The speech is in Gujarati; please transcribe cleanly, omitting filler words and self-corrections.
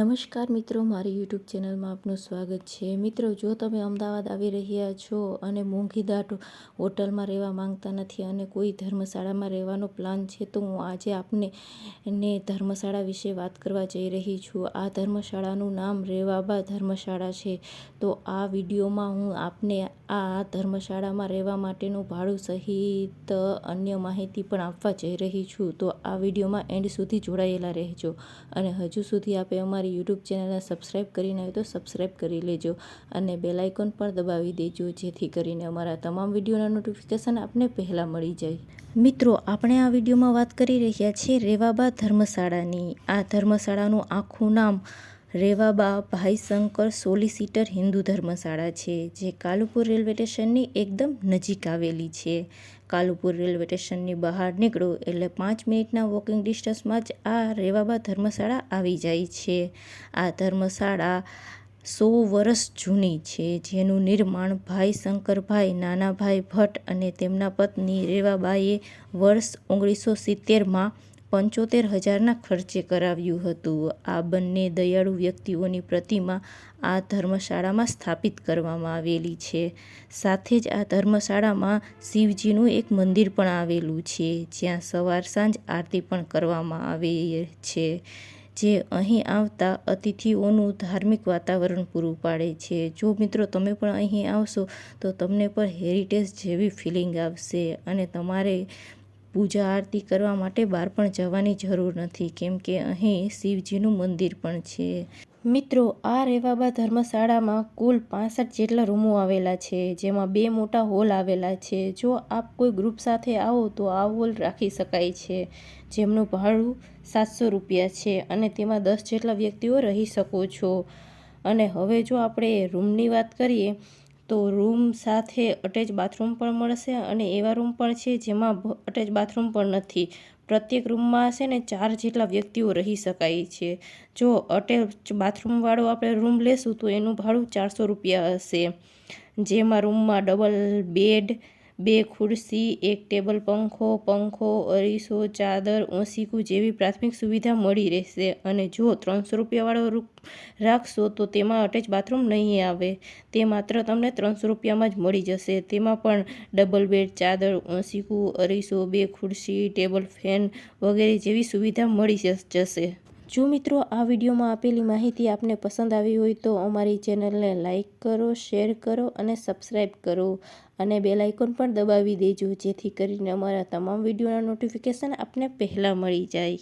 નમસ્કાર મિત્રો, મારી યુટ્યુબ ચેનલમાં આપનું સ્વાગત છે। મિત્રો, જો તમે અમદાવાદ આવી રહ્યા છો અને મોંઘીદાટ હોટલમાં રહેવા માંગતા નથી અને કોઈ ધર્મશાળામાં રહેવાનો પ્લાન છે, તો હું આજે આપને ધર્મશાળા વિશે વાત કરવા જઈ રહી છું। આ ધર્મશાળાનું નામ રેવાબા ધર્મશાળા છે। તો આ વિડીયોમાં હું આપને આ ધર્મશાળામાં રહેવા માટેનું ભાડું સહિત અન્ય માહિતી પણ આપવા જઈ રહી છું। તો આ વિડીયોમાં એન્ડ સુધી જોડાયેલા રહેજો અને હજુ સુધી આપે અમારી યુટ્યુબ ચેનલને સબસ્ક્રાઈબ કરીને હોય તો સબસ્ક્રાઈબ કરી લેજો અને બેલ આઇકોન પણ દબાવી દેજો, જેથી કરીને અમારા તમામ વિડીયોના નોટિફિકેશન આપને પહેલાં મળી જાય। મિત્રો, આપણે આ વિડીયોમાં વાત કરી રહ્યા છીએ રેવાબા ધર્મશાળાની। આ ધર્મશાળાનું આખું નામ રેવાબા ભાઈશંકર સોલિસિટર હિન્દુ ધર્મશાળા છે, જે કાલુપુર રેલવે સ્ટેશનની એકદમ નજીક આવેલી છે। કાલુપુર રેલવે સ્ટેશનની બહાર નીકળો એટલે 5 મિનિટના વોકિંગ ડિસ્ટન્સમાં જ આ રેવાબા ધર્મશાળા આવી જાય છે। આ ધર્મશાળા 100 વર્ષ જૂની છે, જેનું નિર્માણ ભાઈ શંકરભાઈ નાનાભાઈ ભટ્ટ અને તેમના પત્ની રેવાબાએ વર્ષ 1970માં 75,000ના ખર્ચે કરાવ્યું હતું। આ બંને દયાળુ વ્યક્તિઓની પ્રતિમા આ ધર્મશાળામાં સ્થાપિત કરવામાં આવેલી છે। સાથે જ આ ધર્મશાળામાં શિવજીનું એક મંદિર પણ આવેલું છે, જ્યાં સવાર સાંજ આરતી પણ કરવામાં આવે છે, જે અહીં આવતા અતિથિઓનું ધાર્મિક વાતાવરણ પૂરું પાડે છે। જો મિત્રો તમે પણ અહીં આવશો તો તમને પણ હેરિટેજ જેવી ફિલિંગ આવશે અને તમારે પૂજા આરતી કરવા માટે બહાર પણ જવાની જરૂર નથી, કેમ કે અહીં શિવજીનું મંદિર પણ છે। મિત્રો, આ રેવાબા ધર્મશાળામાં કુલ 65 જેટલા રૂમો આવેલા છે, જેમાં 2 મોટા હોલ આવેલા છે। જો આપ કોઈ ગ્રુપ સાથે આવો તો આ હોલ રાખી શકાય છે, જેમનું ભાડું 700 રૂપિયા છે અને તેમાં 10 જેટલા વ્યક્તિઓ રહી શકો છો। અને હવે જો આપણે રૂમની વાત કરીએ તો રૂમ સાથે અટેચ બાથરૂમ પણ મળશે અને એવા રૂમ પણ છે જેમાં અટેચ બાથરૂમ પણ નથી। પ્રત્યેક રૂમમાં છે ને 4 જેટલા વ્યક્તિઓ રહી શકાય છે। જો અટેચ બાથરૂમવાળો આપણે રૂમ લેશું તો એનું ભાડું 400 રૂપિયા હશે, જેમાં રૂમમાં ડબલ બેડ, 2 ખુરશી, 1 ટેબલ, પંખો, અરીસો, ચાદર, ઓશીકું જેવી પ્રાથમિક સુવિધા મળી રહેશે। અને જો 300 રૂપિયાવાળો રૂમ રાખશો તો તેમાં અટેચ બાથરૂમ નહીં આવે, તે માત્ર તમને 300 રૂપિયામાં જ મળી જશે। તેમાં પણ ડબલ બેડ, ચાદર, ઓશીકું, અરીસો, 2 ખુરશી, ટેબલ ફેન વગેરે જેવી સુવિધા મળી જશે। જો મિત્રો આ વિડીયોમાં આપેલી માહિતી આપને પસંદ આવી હોય તો અમારી ચેનલને લાઈક કરો, શેર કરો અને સબસ્ક્રાઈબ કરો અને બેલ આઇકોન પણ દબાવી દેજો, જેથી કરીને અમારા તમામ વિડીયોના નોટિફિકેશન આપને પહેલાં મળી જાય।